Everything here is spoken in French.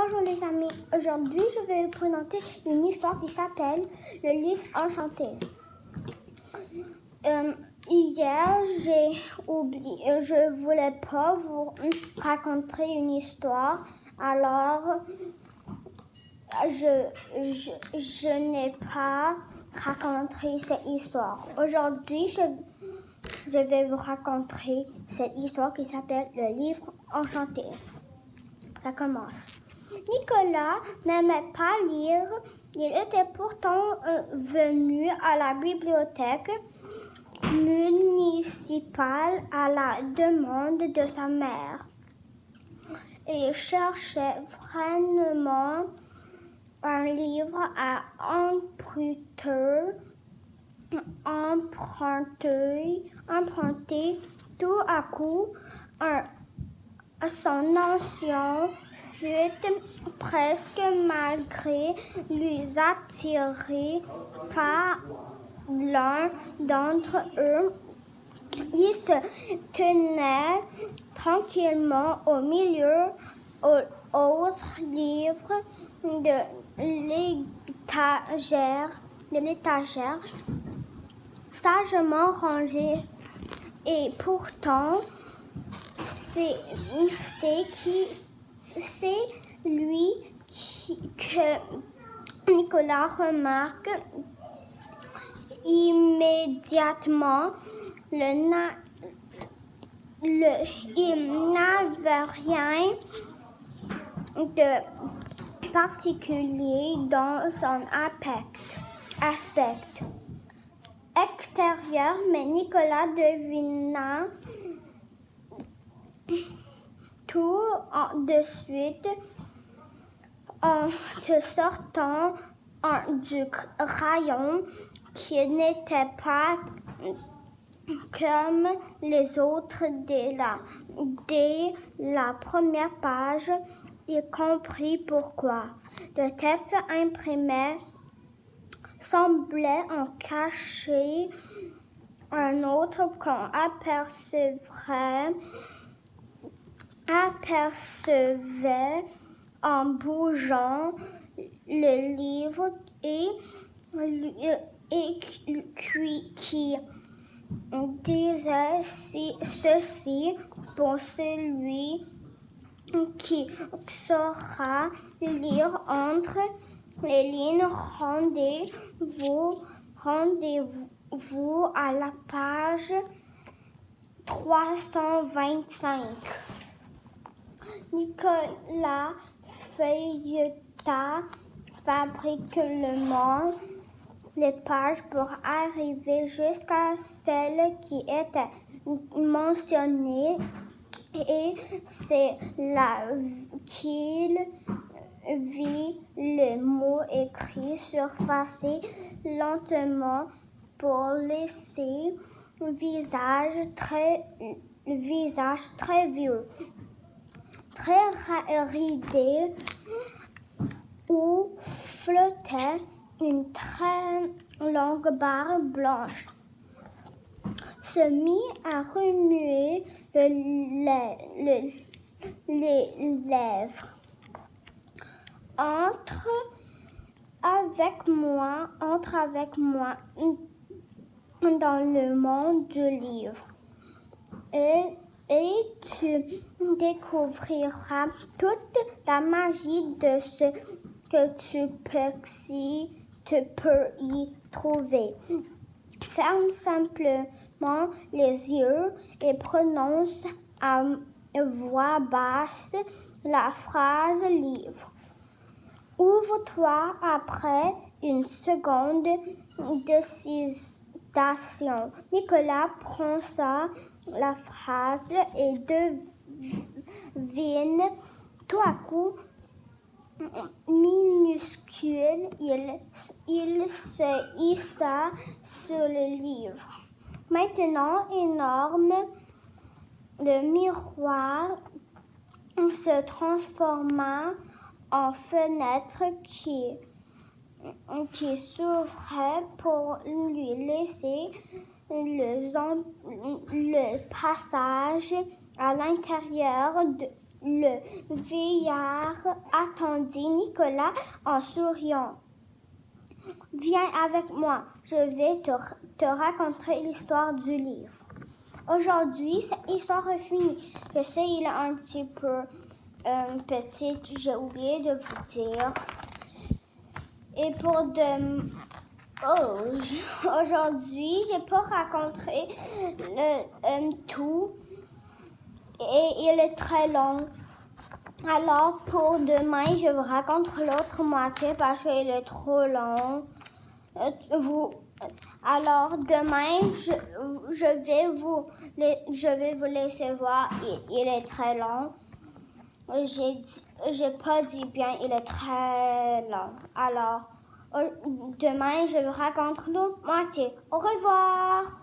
Bonjour les amis, aujourd'hui je vais vous présenter une histoire qui s'appelle Le Livre Enchanté. Hier j'ai oublié, je voulais pas vous raconter une histoire, alors je n'ai pas raconté cette histoire. Aujourd'hui je vais vous raconter cette histoire qui s'appelle Le Livre Enchanté. Ça commence. Nicolas n'aimait pas lire. Il était pourtant venu à la bibliothèque municipale à la demande de sa mère et cherchait vraiment un livre à emprunter. Tout à coup, son ancien fut presque malgré lui attiré par l'un d'entre eux. Il se tenait tranquillement au milieu autre livre de l'étagère, sagement rangé, et pourtant c'est lui que Nicolas remarque immédiatement. Il n'avait rien de particulier dans son aspect extérieur, mais Nicolas devina tout de suite en te sortant du rayon qui n'était pas comme les autres dès la première page. Il comprit pourquoi. Le texte imprimé semblait en cacher un autre qu'on apercevait en bougeant le livre et qui disait ceci: pour celui qui saura lire entre les lignes, rendez-vous à la page 325. Nicolas feuilleta fabricablement les pages pour arriver jusqu'à celle qui était mentionnée, et c'est là qu'il vit le mot écrit surfacer lentement pour laisser visage très vieux, très ridé, où flottait une très longue barre blanche. Se mit à remuer les lèvres. Entre avec moi dans le monde du livre, et tu découvriras toute la magie de ce que tu peux y trouver. Ferme simplement les yeux et prononce à voix basse la phrase livre. Ouvre-toi après une seconde d'hésitation. Nicolas prononça la phrase et devine tout à coup minuscule, il se hissa sur le livre. Maintenant énorme, le miroir se transforma en fenêtre qui s'ouvrait pour lui laisser le passage à l'intérieur Le vieillard attendit Nicolas en souriant. Viens avec moi, je vais te raconter l'histoire du livre. Aujourd'hui, cette histoire est finie. Je sais, il est un petit peu petite, j'ai oublié de vous dire. Et pour aujourd'hui, j'ai pas raconté tout et il est très long. Alors pour demain, je vous raconte l'autre moitié parce qu'il est trop long. Alors demain, je vais vous laisser voir. Il est très long. J'ai pas dit bien, il est très long. Alors demain, je vous raconte l'autre moitié. Au revoir.